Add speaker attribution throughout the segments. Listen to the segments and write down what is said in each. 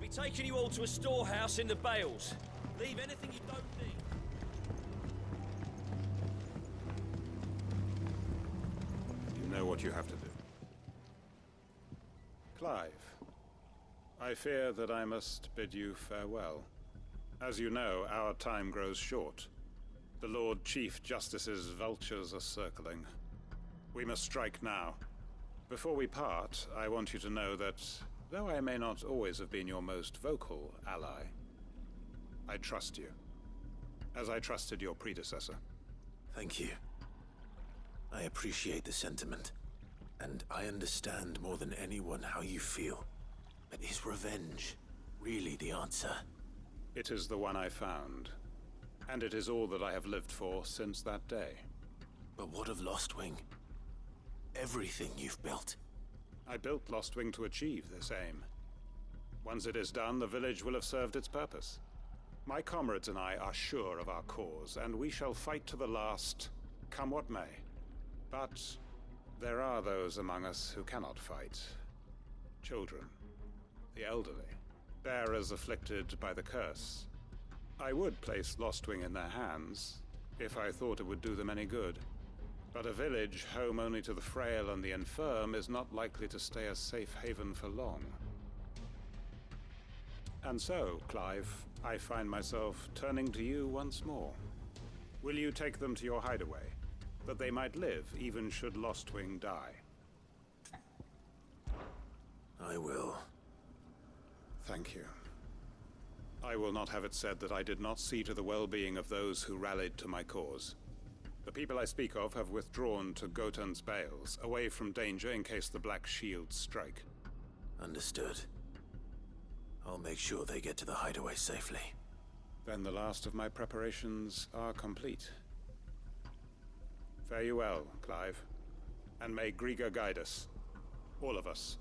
Speaker 1: be taking you all to a storehouse in the Bales. Leave anything you don't need.
Speaker 2: You know what you have to do. Clive, I fear that I must bid you farewell. As you know, our time grows short. The Lord Chief Justice's vultures are circling. We must strike now. Before we part, I want you to know that, though I may not always have been your most vocal ally, I trust you, as I trusted your predecessor.
Speaker 3: Thank you. I appreciate the sentiment, and I understand more than anyone how you feel. But is revenge really the answer?
Speaker 2: It is the one I found, and it is all that I have lived for since that day.
Speaker 3: But what of Lostwing? Everything you've built.
Speaker 2: I built Lostwing to achieve this aim. Once it is done, the village will have served its purpose. My comrades and I are sure of our cause, and we shall fight to the last, come what may. But there are those among us who cannot fight. Children, the elderly, bearers afflicted by the curse. I would place Lostwing in their hands, if I thought it would do them any good. But a village home only to the frail and the infirm is not likely to stay a safe haven for long. And so, Clive, I find myself turning to you once more. Will you take them to your hideaway, that they might live even should Lostwing die?
Speaker 3: I will.
Speaker 2: Thank you. I will not have it said that I did not see to the well-being of those who rallied to my cause. The people I speak of have withdrawn to Gotan's Bales, away from danger in case the Black Shields strike.
Speaker 3: Understood. I'll make sure they get to the hideaway safely.
Speaker 2: Then the last of my preparations are complete. Fare you well, Clive. And may Griga guide us. All of us.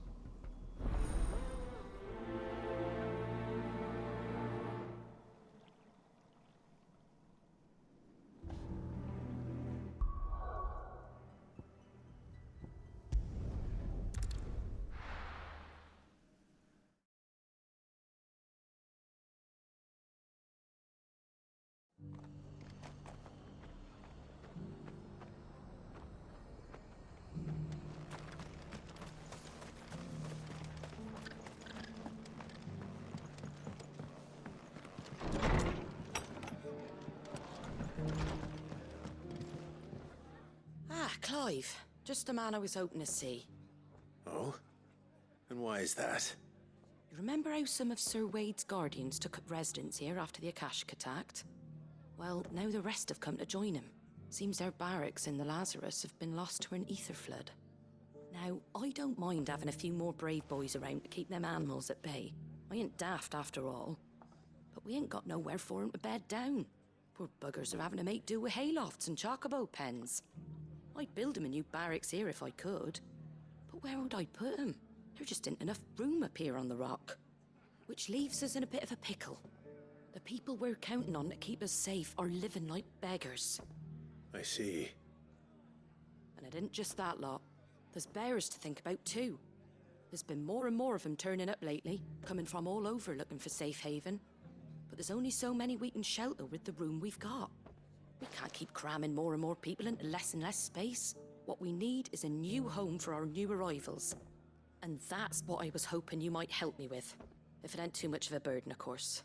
Speaker 4: Clive, just the man I was hoping to see.
Speaker 3: Oh? And why is that?
Speaker 4: You remember how some of Sir Wade's guardians took up residence here after the Akashic attacked? Well, now the rest have come to join him. Seems their barracks in the Lazarus have been lost to an ether flood. Now, I don't mind having a few more brave boys around to keep them animals at bay. I ain't daft after all. But we ain't got nowhere for 'em to bed down. Poor buggers are having to make do with haylofts and chocobo pens. I'd build 'em a new barracks here if I could. But where would I put 'em? There just ain't enough room up here on the rock. Which leaves us in a bit of a pickle. The people we're counting on to keep us safe are living like beggars.
Speaker 3: I see.
Speaker 4: And it ain't just that lot. There's bears to think about too. There's been more and more of them turning up lately, coming from all over looking for safe haven. But there's only so many we can shelter with the room we've got. We can't keep cramming more and more people into less and less space. What we need is a new home for our new arrivals. And that's what I was hoping you might help me with. If it ain't too much of a burden, of course.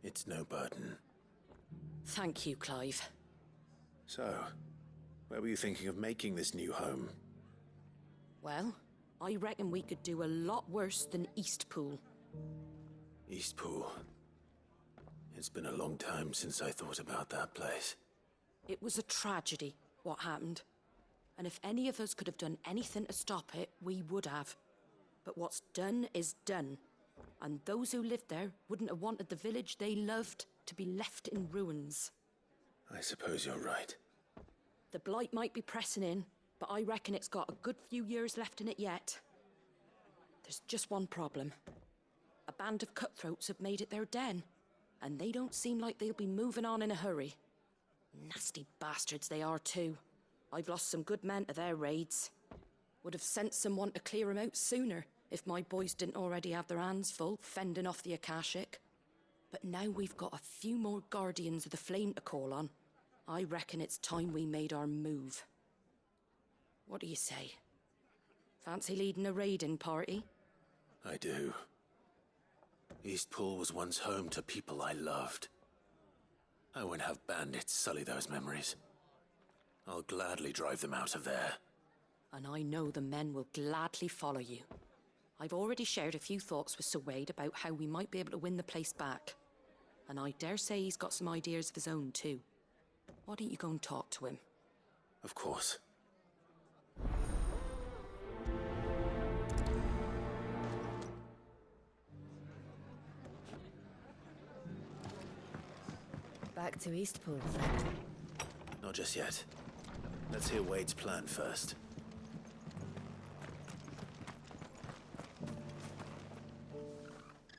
Speaker 3: It's no burden.
Speaker 4: Thank you, Clive.
Speaker 3: So, where were you thinking of making this new home?
Speaker 4: Well, I reckon we could do a lot worse than Eastpool.
Speaker 3: Eastpool. It's been a long time since I thought about that place.
Speaker 4: It was a tragedy, what happened. And if any of us could have done anything to stop it, we would have. But what's done is done. And those who lived there wouldn't have wanted the village they loved to be left in ruins.
Speaker 3: I suppose you're right.
Speaker 4: The blight might be pressing in, but I reckon it's got a good few years left in it yet. There's just one problem. A band of cutthroats have made it their den, and they don't seem like they'll be moving on in a hurry. Nasty bastards they are too. I've lost some good men to their raids. Would have sent someone to clear 'em out sooner, if my boys didn't already have their hands full fending off the Akashic. But now we've got a few more Guardians of the Flame to call on. I reckon it's time we made our move. What do you say? Fancy leading a raiding party?
Speaker 3: I do. Eastpool was once home to people I loved. I won't have bandits sully those memories. I'll gladly drive them out of there.
Speaker 4: And I know the men will gladly follow you. I've already shared a few thoughts with Sir Wade about how we might be able to win the place back. And I dare say he's got some ideas of his own too. Why don't you go and talk to him?
Speaker 3: Of course.
Speaker 5: Back to Eastpool, friend.
Speaker 3: Not just yet. Let's hear Wade's plan first.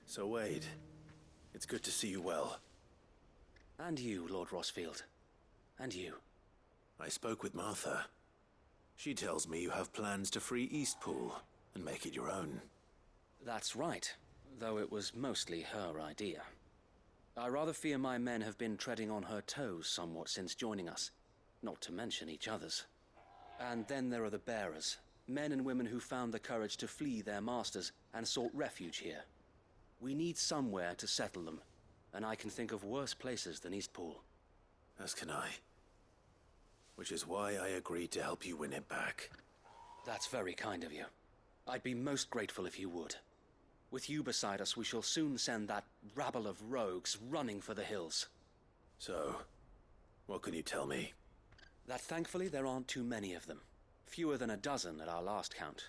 Speaker 3: So Wade, it's good to see you well.
Speaker 6: And you, Lord Rossfield. And you.
Speaker 3: I spoke with Martha. She tells me you have plans to free Eastpool and make it your own.
Speaker 6: That's right, though it was mostly her idea. I rather fear my men have been treading on her toes somewhat since joining us, not to mention each other's. And then there are the bearers, men and women who found the courage to flee their masters and sought refuge here. We need somewhere to settle them, and I can think of worse places than Eastpool.
Speaker 3: As can I. Which is why I agreed to help you win it back.
Speaker 6: That's very kind of you. I'd be most grateful if you would. With you beside us, we shall soon send that rabble of rogues running for the hills.
Speaker 3: So, what can you tell me?
Speaker 6: That thankfully there aren't too many of them. Fewer than a dozen at our last count.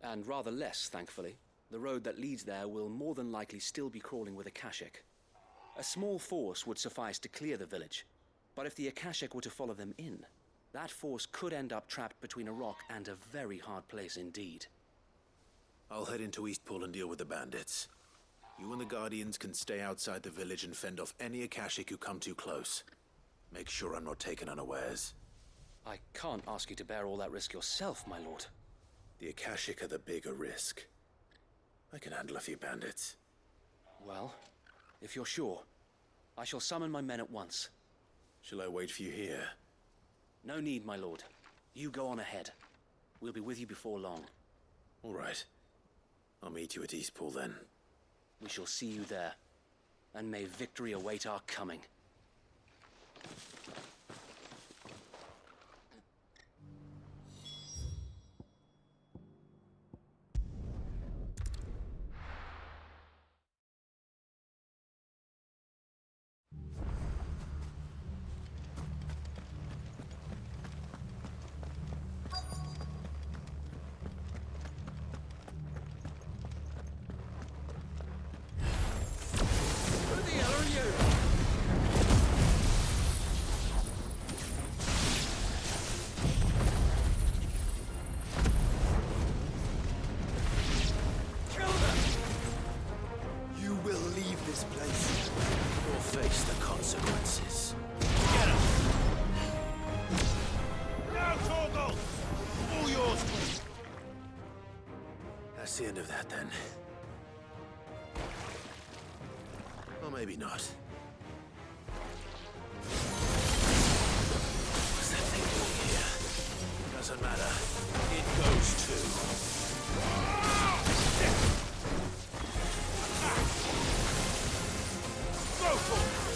Speaker 6: And rather less, thankfully, the road that leads there will more than likely still be crawling with Akashic. A small force would suffice to clear the village, but if the Akashic were to follow them in, that force could end up trapped between a rock and a very hard place indeed.
Speaker 3: I'll head into Eastpool and deal with the bandits. You and the Guardians can stay outside the village and fend off any Akashic who come too close. Make sure I'm not taken unawares.
Speaker 6: I can't ask you to bear all that risk yourself, my lord.
Speaker 3: The Akashic are the bigger risk. I can handle a few bandits.
Speaker 6: Well, if you're sure, I shall summon my men at once.
Speaker 3: Shall I wait for you here?
Speaker 6: No need, my lord. You go on ahead. We'll be with you before long.
Speaker 3: All right. I'll meet you at Eastpool then.
Speaker 6: We shall see you there, and may victory await our coming.
Speaker 3: Face the consequences.
Speaker 1: Get him! Now, Torgal! All yours!
Speaker 3: That's the end of that, then. Or maybe not. What's that thing doing here? Doesn't matter. It goes too.
Speaker 1: Go for it!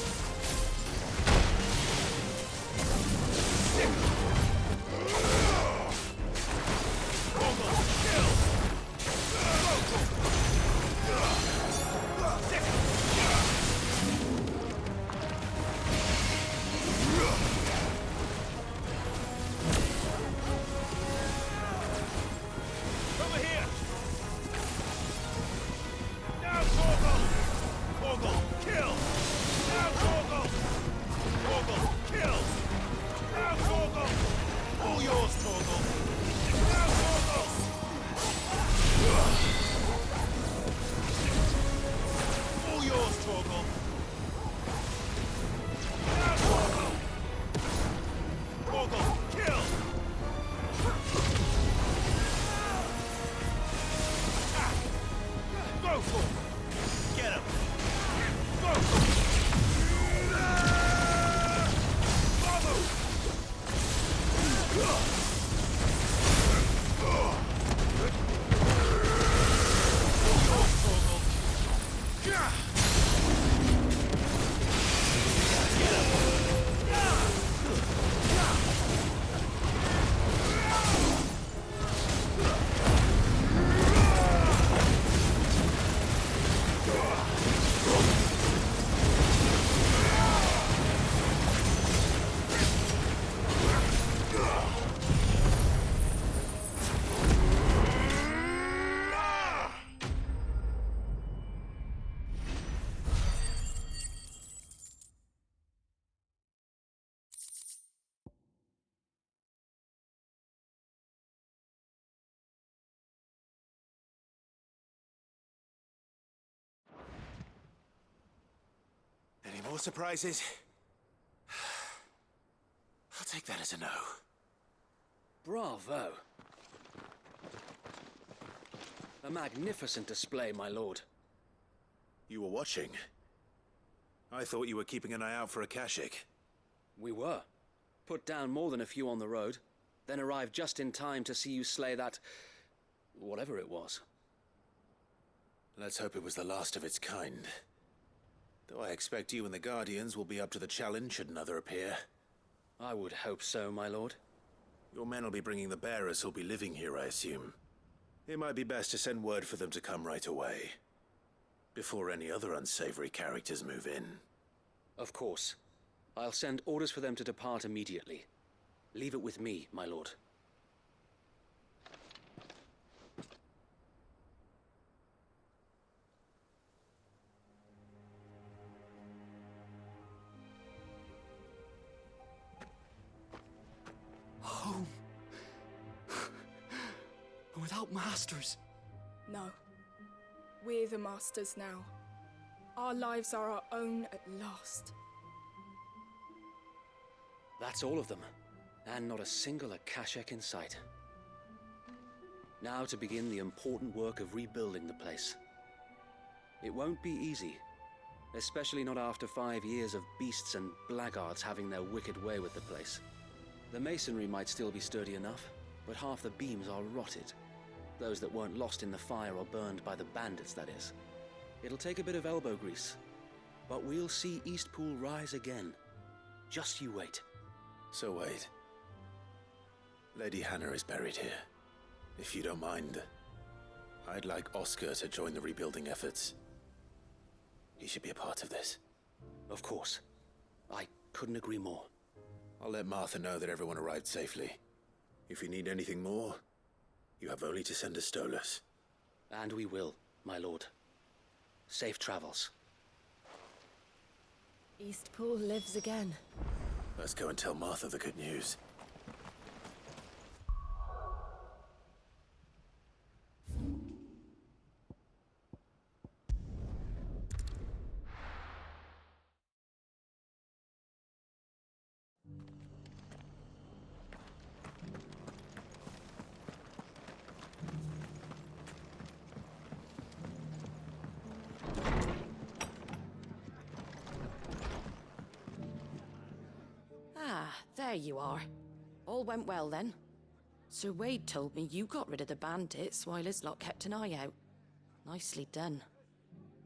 Speaker 3: more surprises? I'll take that as a no.
Speaker 6: Bravo. A magnificent display, my lord.
Speaker 3: You were watching? I thought you were keeping an eye out for a Kashik.
Speaker 6: We were. Put down more than a few on the road, then arrived just in time to see you slay that... whatever it was.
Speaker 3: Let's hope it was the last of its kind. Though I expect you and the Guardians will be up to the challenge should another appear.
Speaker 6: I would hope so, my lord.
Speaker 3: Your men will be bringing the bearers who'll be living here, I assume. It might be best to send word for them to come right away, before any other unsavory characters move in.
Speaker 6: Of course. I'll send orders for them to depart immediately. Leave it with me, my lord.
Speaker 7: Home. Without masters.
Speaker 8: No. We're the masters now. Our lives are our own at last.
Speaker 6: That's all of them, and not a single Akashek in sight. Now to begin the important work of rebuilding the place. It won't be easy, especially not after 5 years of beasts and blackguards having their wicked way with the place. The masonry might still be sturdy enough, but half the beams are rotted. Those that weren't lost in the fire or burned by the bandits, that is. It'll take a bit of elbow grease, but we'll see Eastpool rise again. Just you wait.
Speaker 3: So wait. Lady Hannah is buried here. If you don't mind, I'd like Oscar to join the rebuilding efforts. He should be a part of this.
Speaker 6: Of course. I couldn't agree more.
Speaker 3: I'll let Martha know that everyone arrived safely. If you need anything more, you have only to send a Stolas.
Speaker 6: And we will, my lord. Safe travels.
Speaker 5: Eastpool lives again.
Speaker 3: Let's go and tell Martha the good news.
Speaker 4: There you are. All went well then. Sir Wade told me you got rid of the bandits while his lot kept an eye out. Nicely done.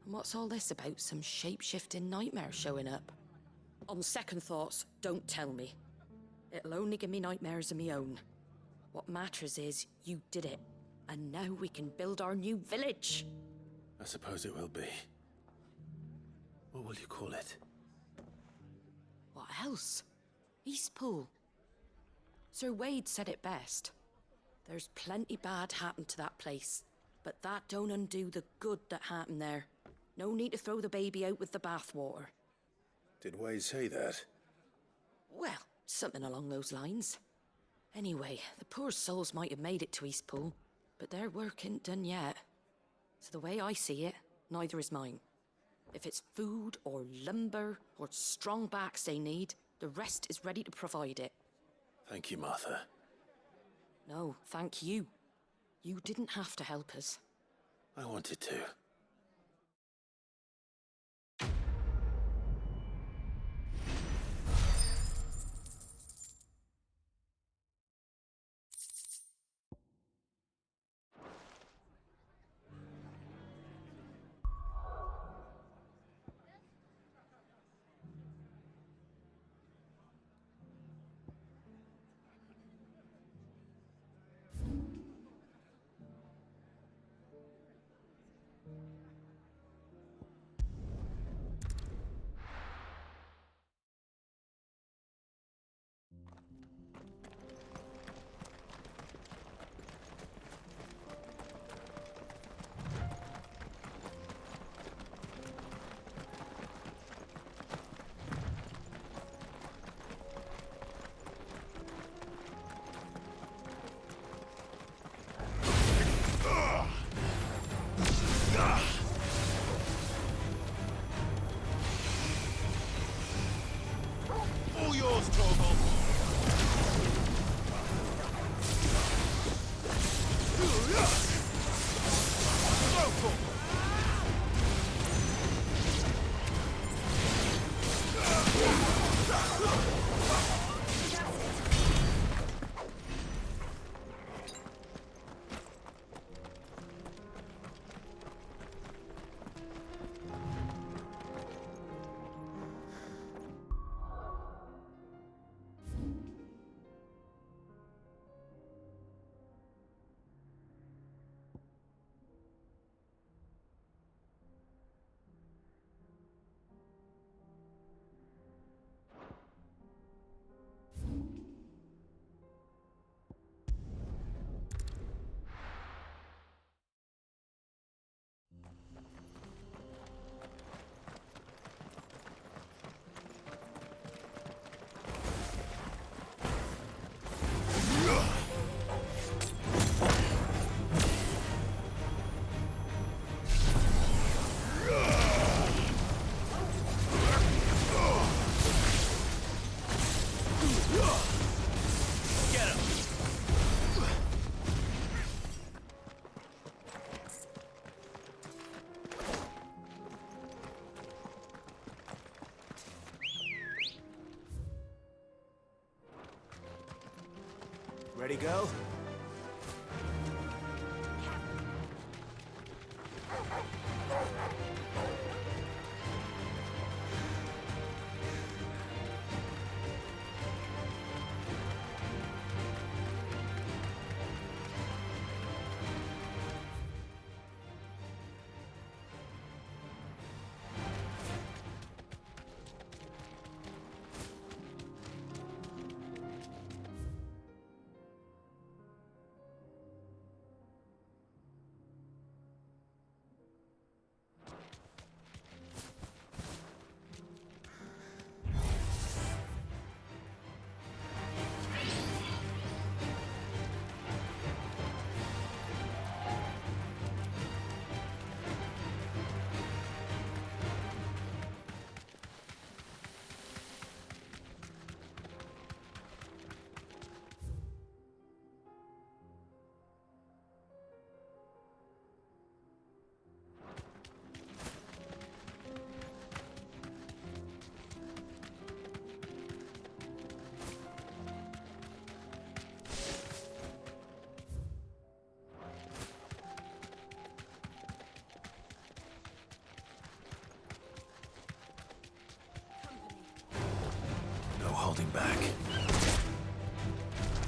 Speaker 4: And what's all this about some shape-shifting nightmare showing up? On second thoughts, don't tell me. It'll only give me nightmares of me own. What matters is you did it. And now we can build our new village.
Speaker 3: I suppose it will be. What will you call it?
Speaker 4: What else? Eastpool. Sir Wade said it best. There's plenty bad happened to that place, but that don't undo the good that happened there. No need to throw the baby out with the bathwater.
Speaker 3: Did Wade say that?
Speaker 4: Well, something along those lines. Anyway, the poor souls might have made it to Eastpool, but their work ain't done yet. So the way I see it, neither is mine. If it's food or lumber or strong backs they need, the rest is ready to provide it.
Speaker 3: Thank you, Martha.
Speaker 4: No, thank you. You didn't have to help us.
Speaker 3: I wanted to.
Speaker 9: Ready, go?
Speaker 3: No holding back.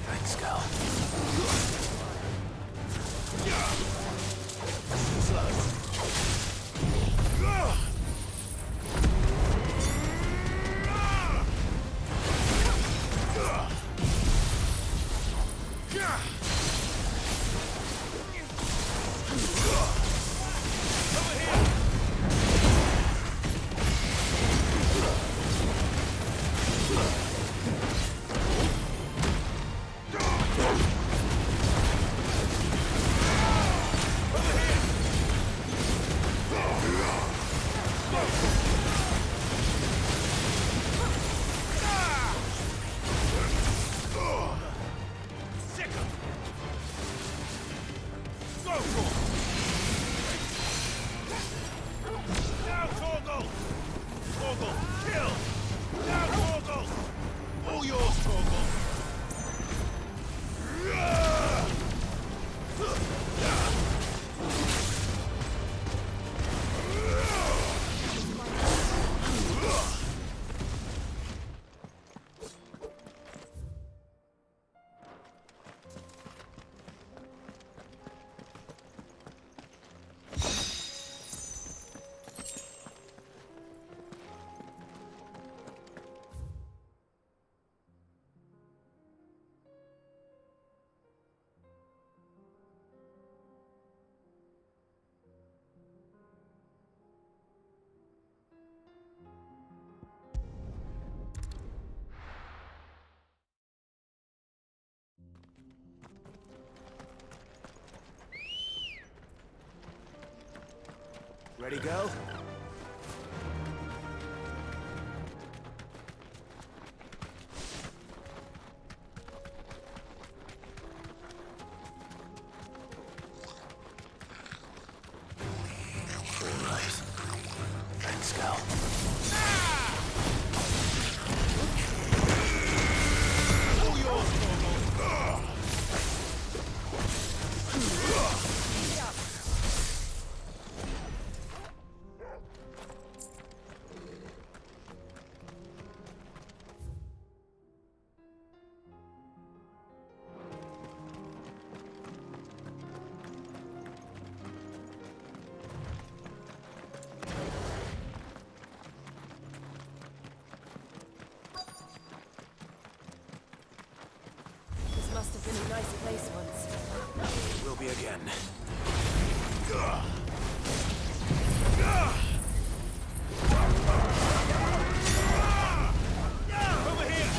Speaker 3: Thanks, Cal.
Speaker 9: Ready, go?
Speaker 3: All right. Thanks, Cal.
Speaker 1: All yours, Torgal!
Speaker 5: This must have been a nice place once.
Speaker 9: Will be again.
Speaker 1: Over here!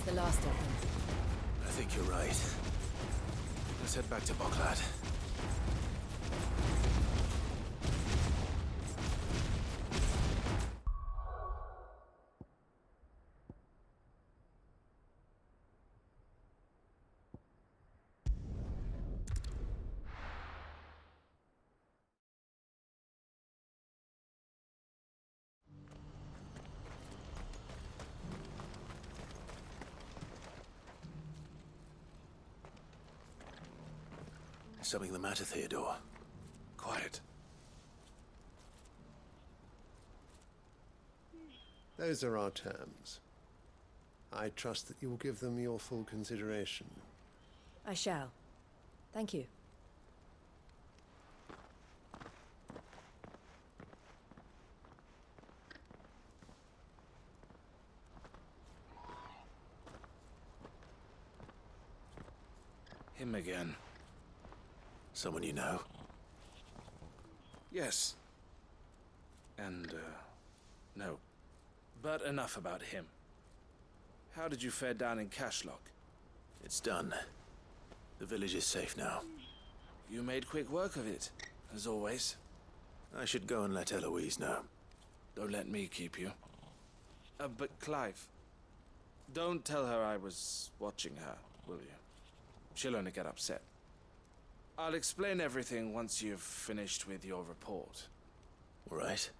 Speaker 5: the last of them.
Speaker 3: I think you're right. Let's head back to Boklad. Something the matter, Theodore? Quiet.
Speaker 10: Those are our terms. I trust that you will give them your full consideration.
Speaker 5: I shall. Thank you.
Speaker 3: Him again. Someone you know?
Speaker 11: Yes. And, no. But enough about him. How did you fare down in Cashlock?
Speaker 3: It's done. The village is safe now.
Speaker 11: You made quick work of it, as always.
Speaker 3: I should go and let Eloise know.
Speaker 11: Don't let me keep you. But Clive, don't tell her I was watching her, will you? She'll only get upset. I'll explain everything once you've finished with your report.
Speaker 3: All right.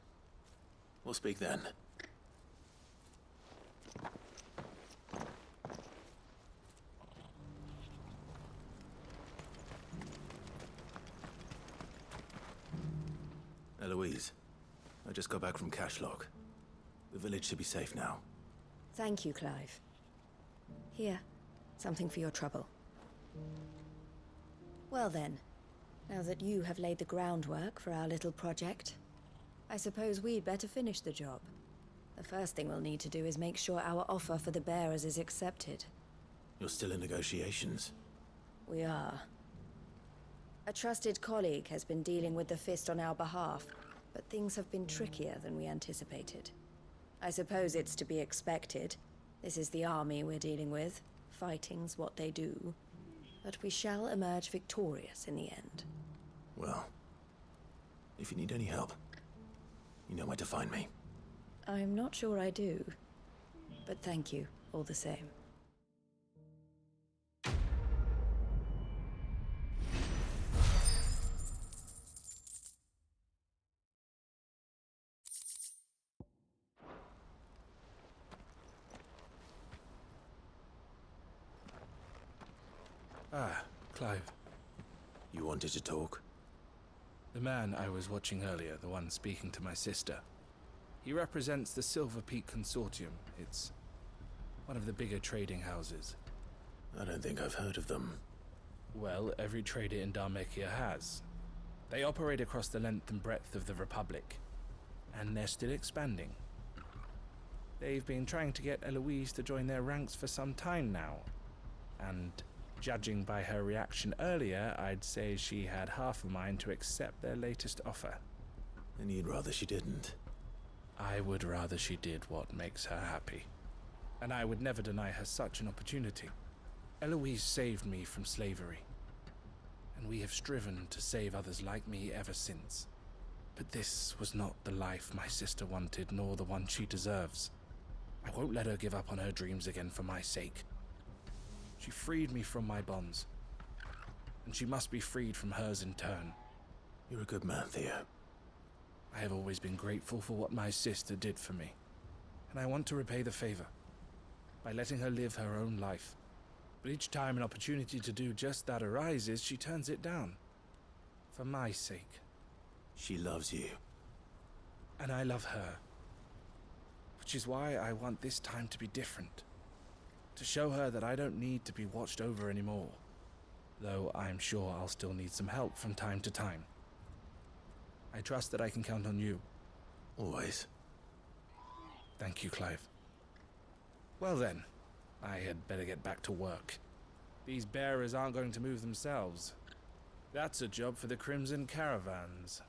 Speaker 3: We'll speak then. Eloise, I just got back from Cashlock. The village should be safe now.
Speaker 5: Thank you, Clive. Here, something for your trouble. Well then, now that you have laid the groundwork for our little project, I suppose we'd better finish the job. The first thing we'll need to do is make sure our offer for the bearers is accepted.
Speaker 3: You're still in negotiations?
Speaker 5: We are. A trusted colleague has been dealing with the Fist on our behalf, but things have been trickier than we anticipated. I suppose it's to be expected. This is the army we're dealing with. Fighting's what they do. But we shall emerge victorious in the end.
Speaker 3: Well, if you need any help, you know where to find me.
Speaker 5: I'm not sure I do. But thank you, all the same.
Speaker 11: Ah, Clive.
Speaker 3: You wanted to talk?
Speaker 11: The man I was watching earlier, the one speaking to my sister. He represents the Silver Peak Consortium. It's one of the bigger trading houses.
Speaker 3: I don't think I've heard of them.
Speaker 11: Well, every trader in Dharmekia has. They operate across the length and breadth of the Republic. And they're still expanding. They've been trying to get Eloise to join their ranks for some time now. And judging by her reaction earlier, I'd say she had half a mind to accept their latest offer.
Speaker 3: And you'd rather she didn't?
Speaker 11: I would rather she did what makes her happy. And I would never deny her such an opportunity. Eloise saved me from slavery. And we have striven to save others like me ever since. But this was not the life my sister wanted, nor the one she deserves. I won't let her give up on her dreams again for my sake. She freed me from my bonds, and she must be freed from hers in turn.
Speaker 3: You're a good man, Theo.
Speaker 11: I have always been grateful for what my sister did for me, and I want to repay the favor by letting her live her own life. But each time an opportunity to do just that arises, she turns it down. For my sake.
Speaker 3: She loves you.
Speaker 11: And I love her. Which is why I want this time to be different. To show her that I don't need to be watched over anymore. Though I'm sure I'll still need some help from time to time. I trust that I can count on you.
Speaker 3: Always.
Speaker 11: Thank you, Clive. Well then, I had better get back to work. These bearers aren't going to move themselves. That's a job for the Crimson Caravans.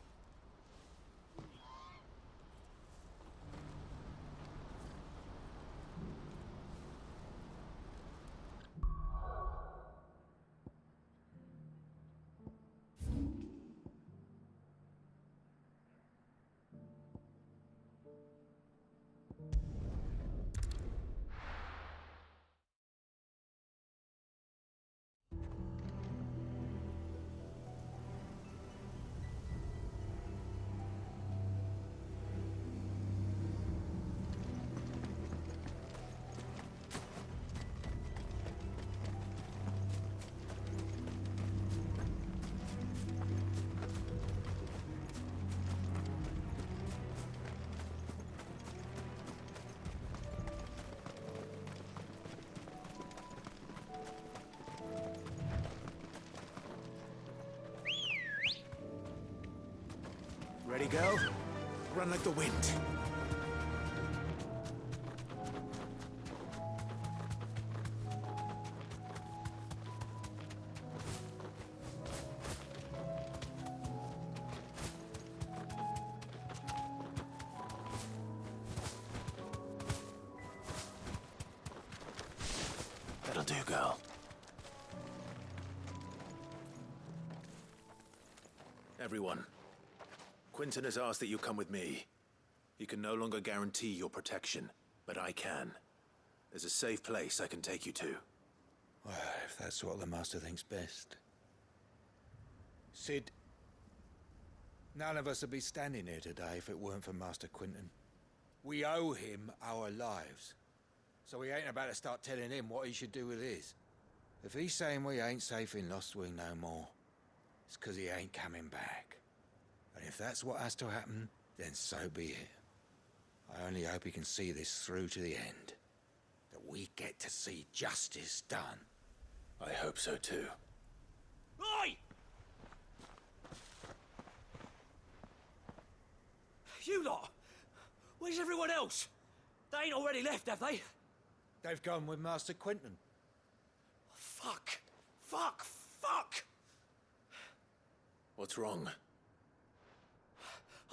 Speaker 9: Ready, girl?
Speaker 3: Run like the wind. That'll do, girl. Everyone, Quentin has asked that you come with me. He can no longer guarantee your protection, but I can. There's a safe place I can take you to.
Speaker 12: Well, if that's what the Master thinks best. Sid, none of us would be standing here today if it weren't for Master Quentin. We owe him our lives. So we ain't about to start telling him what he should do with his. If he's saying we ain't safe in Lost Wing no more, it's 'cause he ain't coming back. And if that's what has to happen, then so be it. I only hope he can see this through to the end. That we get to see justice done.
Speaker 3: I hope so too.
Speaker 1: Oi! You lot! Where's everyone else? They ain't already left, have they?
Speaker 12: They've gone with Master Quentin.
Speaker 1: Fuck! Fuck! Fuck!
Speaker 3: What's wrong?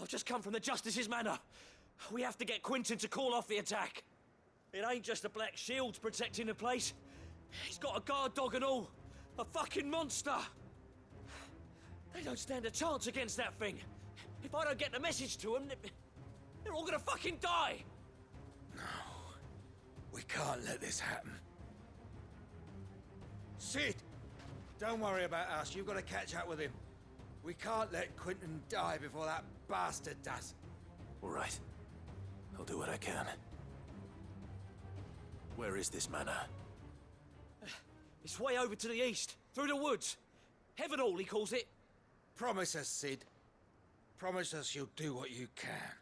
Speaker 1: I've just come from the Justice's manor. We have to get Quentin to call off the attack. It ain't just the Black Shields protecting the place. He's got a guard dog and all. A fucking monster. They don't stand a chance against that thing. If I don't get the message to them, they're all gonna fucking die.
Speaker 12: No. We can't let this happen. Sid! Don't worry about us. You've got to catch up with him. We can't let Quentin die before that bastard does.
Speaker 3: All right. I'll do what I can. Where is this manor?
Speaker 1: It's way over to the east, through the woods. Heaven Hall, he calls it.
Speaker 12: Promise us, Sid. Promise us you'll do what you can.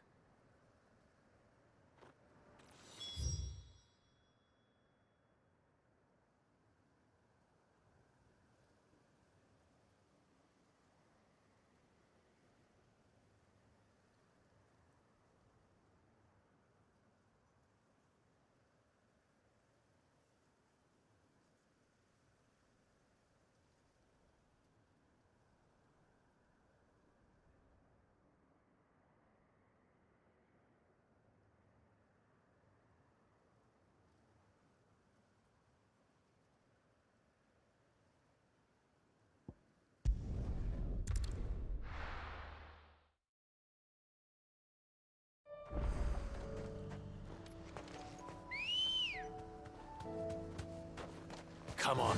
Speaker 3: Come on.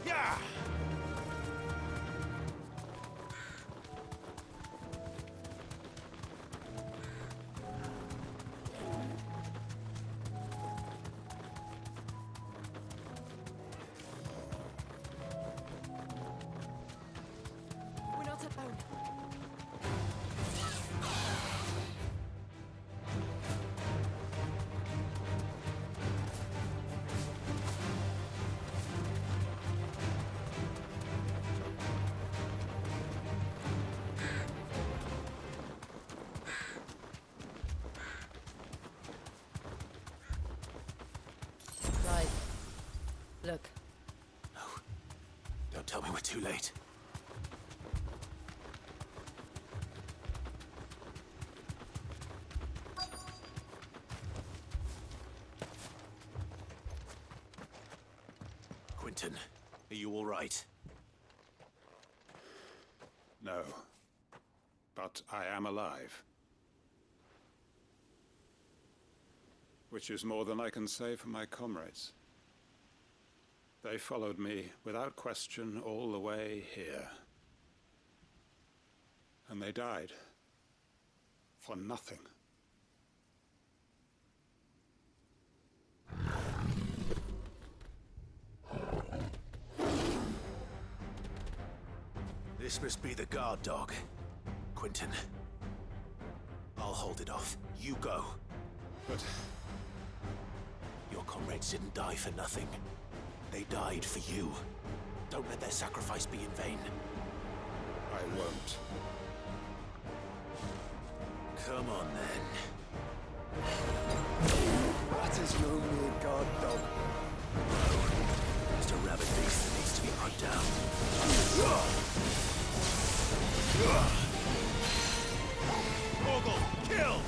Speaker 12: Yeah!
Speaker 5: We're not alone. Right. Look.
Speaker 3: No. Don't tell me we're too late. Quentin, are you all right?
Speaker 2: No. But I am alive. Which is more than I can say for my comrades. They followed me without question all the way here. And they died. For nothing.
Speaker 3: This must be the guard dog. Quentin. I'll hold it off. You go.
Speaker 2: But
Speaker 3: your comrades didn't die for nothing. They died for you. Don't let their sacrifice be in vain.
Speaker 2: I won't.
Speaker 3: Come on, then.
Speaker 9: That is no mere guard dog.
Speaker 3: Just a rabid beast that needs to be put down.
Speaker 13: Torgal, kill!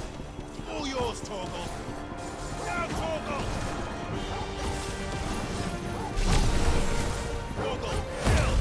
Speaker 13: All yours, Torgal! Now, Torgal! Torgal, kill!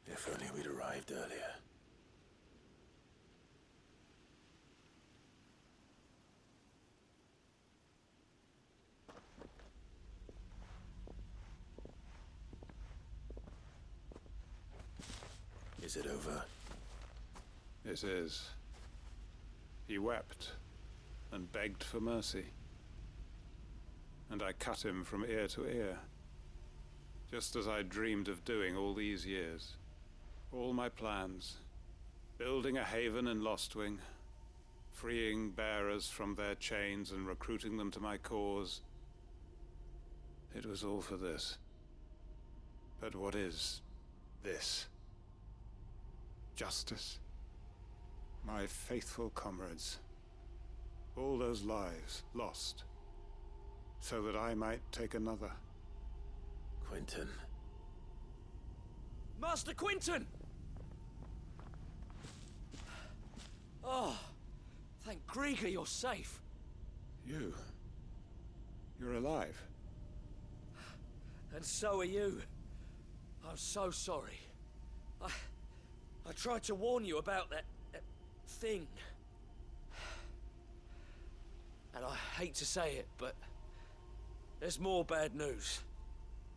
Speaker 3: If only we'd arrived earlier. Is it over?
Speaker 2: It is. He wept and begged for mercy. And I cut him from ear to ear, just as I dreamed of doing all these years. All my plans, building a haven in Lostwing, freeing bearers from their chains and recruiting them to my cause. It was all for this. But what is this? Justice? My faithful comrades. All those lives lost, so that I might take another.
Speaker 3: Quentin.
Speaker 1: Master Quinton! Oh, thank Grieger you're safe.
Speaker 2: You're alive.
Speaker 1: And so are you. I'm so sorry. I tried to warn you about that thing. And I hate to say it, but there's more bad news.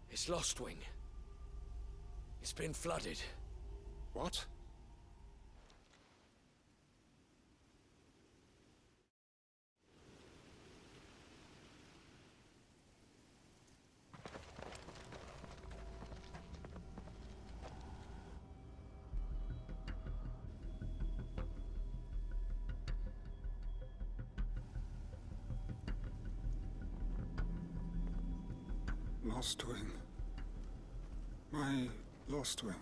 Speaker 1: It's Lostwing. It's been flooded.
Speaker 2: What? Lostwing. My Lostwing.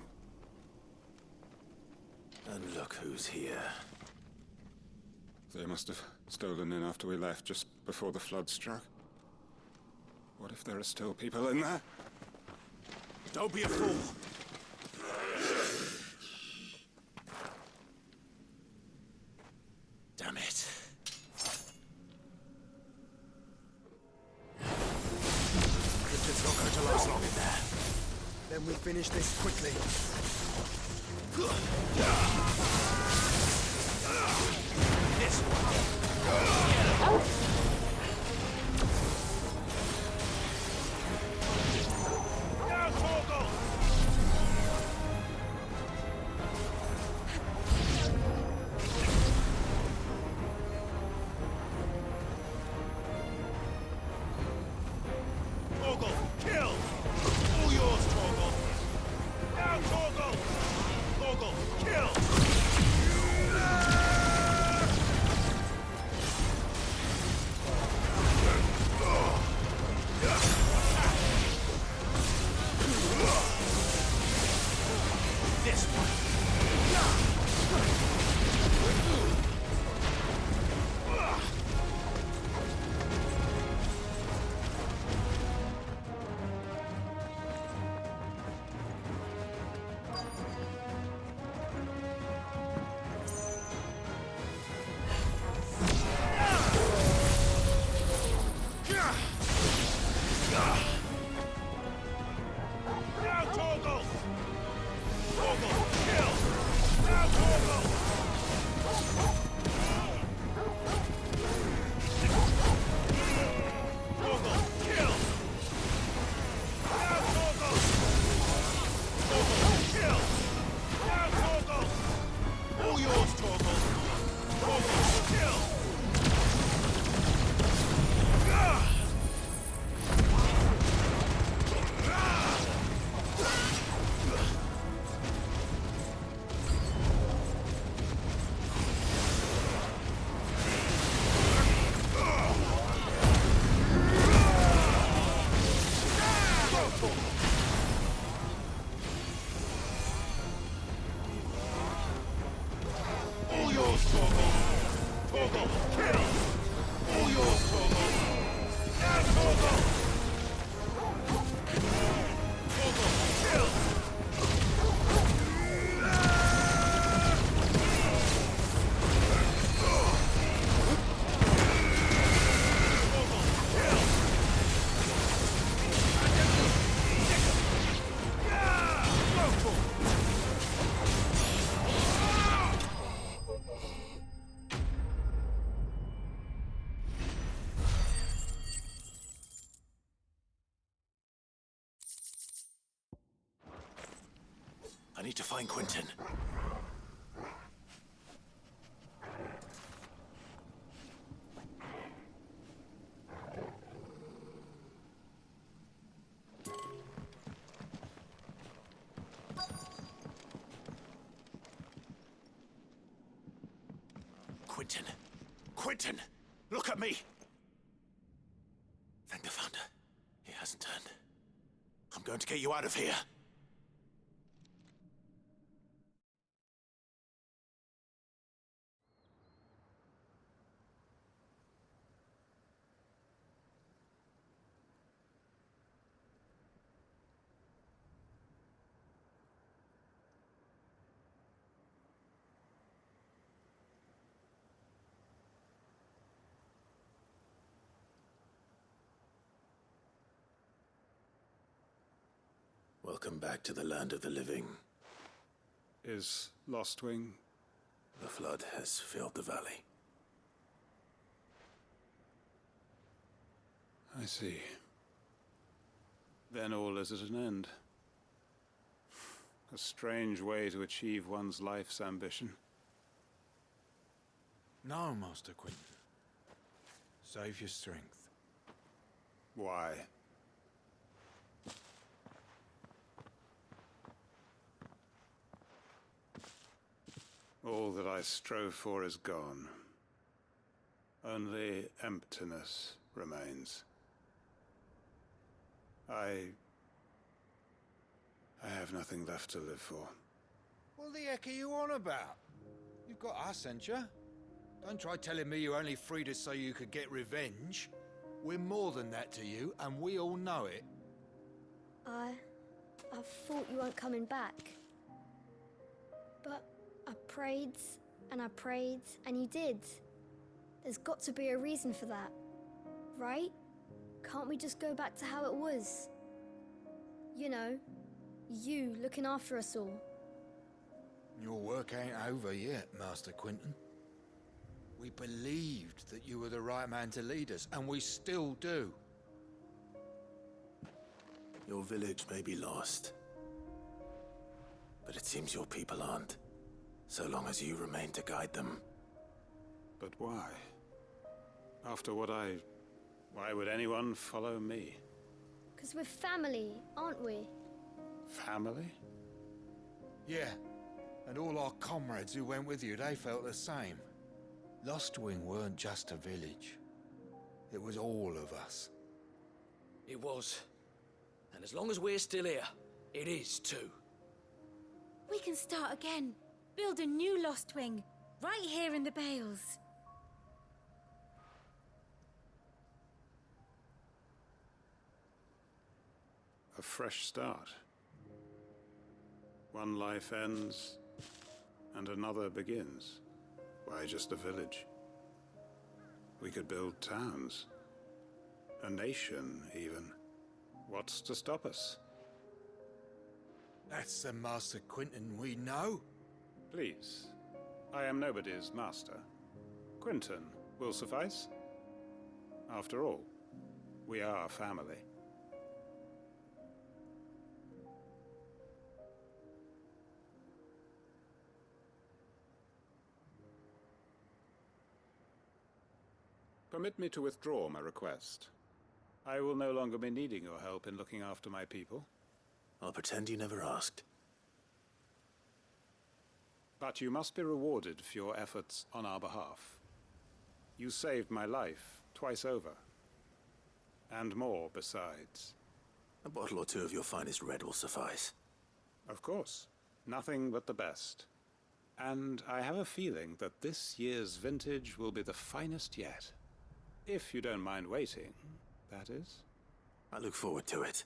Speaker 3: And look who's here.
Speaker 2: They must have stolen in after we left, just before the flood struck. What if there are still people in there?
Speaker 13: Don't be a fool!
Speaker 3: Damn it. It's not going to last long in there.
Speaker 9: Then we finish this quickly.
Speaker 1: This
Speaker 13: Now, Torgal! Torgal, kill! All yours, Torgal! Now, Torgal! Torgal, kill!
Speaker 3: I need to find Quentin. Quentin! Quentin! Look at me! Thank the Founder. He hasn't turned. I'm going to get you out of here. Welcome back to the land of the living.
Speaker 2: Is Lostwing?
Speaker 3: The flood has filled the valley.
Speaker 2: I see. Then all is at an end. A strange way to achieve one's life's ambition.
Speaker 12: No, Master Quentin. Save your strength.
Speaker 2: Why? All that I strove for is gone. Only emptiness remains. I have nothing left to live for.
Speaker 12: What the heck are you on about? You've got us, ain't you? Don't try telling me you only freed us so you could get revenge. We're more than that to you, and we all know it.
Speaker 14: I thought you weren't coming back. But I prayed, and you did. There's got to be a reason for that, right? Can't we just go back to how it was? You know, you looking after us all.
Speaker 12: Your work ain't over yet, Master Quentin. We believed that you were the right man to lead us, and we still do.
Speaker 3: Your village may be lost, but it seems your people aren't, so long as you remain to guide them.
Speaker 2: But why? After what why would anyone follow me?
Speaker 14: 'Cause we're family, aren't we?
Speaker 2: Family?
Speaker 12: Yeah, and all our comrades who went with you, they felt the same. Lostwing weren't just a village. It was all of us.
Speaker 1: It was. And as long as we're still here, it is too.
Speaker 15: We can start again. Build a new Lostwing, right here in the Bales.
Speaker 2: A fresh start. One life ends, and another begins. Why just a village? We could build towns. A nation, even. What's to stop us?
Speaker 12: That's the Master Quentin we know.
Speaker 2: Please. I am nobody's master. Quentin will suffice. After all, we are family. Permit me to withdraw my request. I will no longer be needing your help in looking after my people.
Speaker 3: I'll pretend you never asked.
Speaker 2: But you must be rewarded for your efforts on our behalf. You saved my life twice over. And more besides.
Speaker 3: A bottle or two of your finest red will suffice.
Speaker 2: Of course. Nothing but the best. And I have a feeling that this year's vintage will be the finest yet. If you don't mind waiting, that is.
Speaker 3: I look forward to it.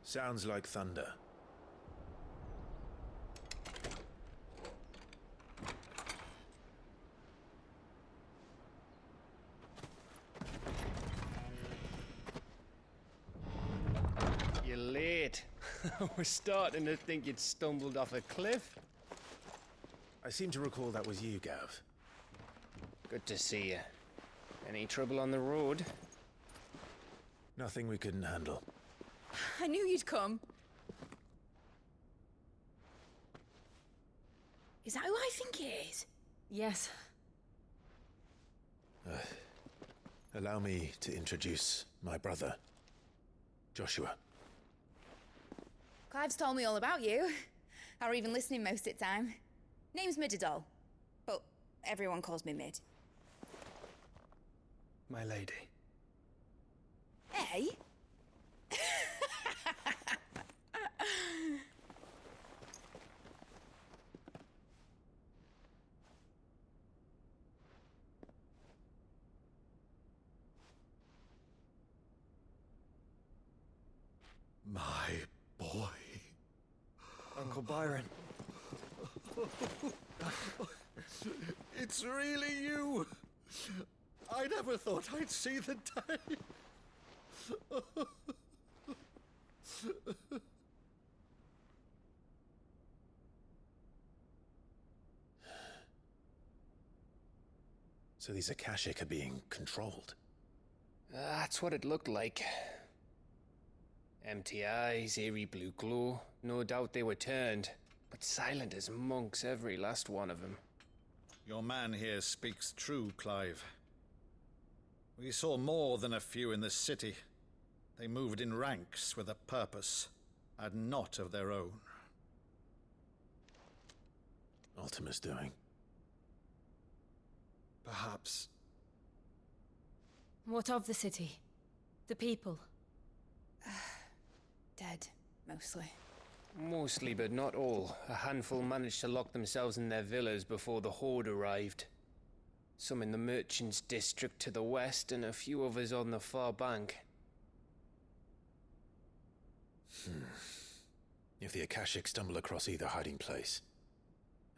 Speaker 3: Sounds like thunder.
Speaker 16: You're late. We're starting to think you'd stumbled off a cliff.
Speaker 3: I seem to recall that was you, Gav.
Speaker 16: Good to see you. Any trouble on the road?
Speaker 3: Nothing we couldn't handle.
Speaker 15: I knew you'd come. Is that who I think it is?
Speaker 5: Yes.
Speaker 3: Allow me to introduce my brother, Joshua.
Speaker 15: Clive's told me all about you. Or even listening most of the time. Name's Midadol, but everyone calls me Mid.
Speaker 7: My lady.
Speaker 15: Hey?
Speaker 13: My boy.
Speaker 9: Uncle Byron.
Speaker 13: It's really you. I never thought I'd see the day.
Speaker 3: So these Akashic are being controlled.
Speaker 16: That's what it looked like. Empty eyes, eerie blue glow. No doubt they were turned, but silent as monks, every last one of them.
Speaker 13: Your man here speaks true, Clive. We saw more than a few in the city. They moved in ranks with a purpose, and not of their own.
Speaker 3: Ultima's doing.
Speaker 9: Perhaps.
Speaker 15: What of the city? The people? Dead, mostly.
Speaker 16: Mostly, but not all. A handful managed to lock themselves in their villas before the Horde arrived. Some in the merchants' district to the west, and a few others on the far bank.
Speaker 3: If the Akashic stumble across either hiding place,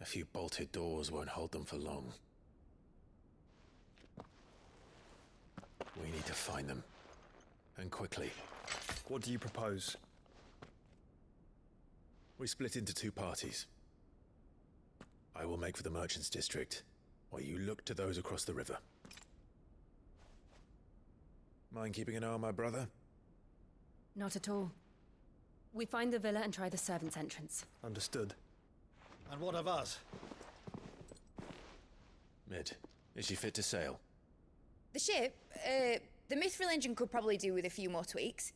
Speaker 3: a few bolted doors won't hold them for long. We need to find them. And quickly.
Speaker 9: What do you propose?
Speaker 3: We split into two parties. I will make for the merchants' district, while you look to those across the river. Mind keeping an eye on my brother?
Speaker 5: Not at all. We find the villa and try the servants' entrance.
Speaker 9: Understood.
Speaker 13: And what of us?
Speaker 3: Mid, is she fit to sail?
Speaker 15: The ship? The Mithril engine could probably do with a few more tweaks.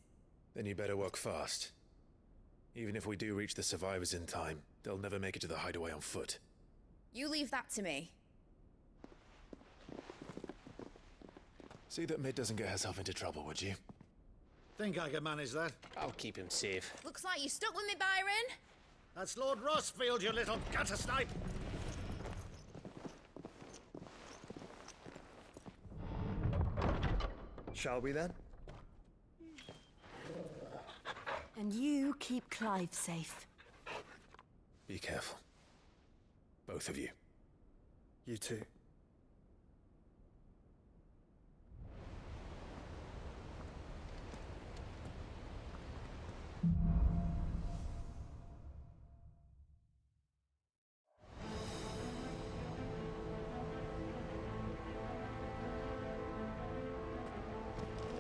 Speaker 3: Then you better work fast. Even if we do reach the survivors in time, they'll never make it to the hideaway on foot.
Speaker 15: You leave that to me.
Speaker 3: See that Mid doesn't get herself into trouble, would you?
Speaker 13: Think I can manage that?
Speaker 16: I'll keep him safe.
Speaker 15: Looks like you stuck with me, Byron.
Speaker 13: That's Lord Rossfield, you little gutter snipe!
Speaker 9: Shall we then?
Speaker 15: And you keep Clive safe.
Speaker 3: Be careful. Both of you.
Speaker 9: You too.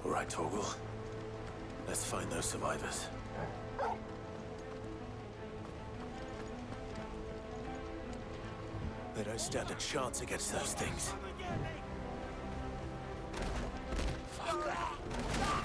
Speaker 3: All right, Torgal. Let's find those survivors. They don't stand a chance against those things. Fuck.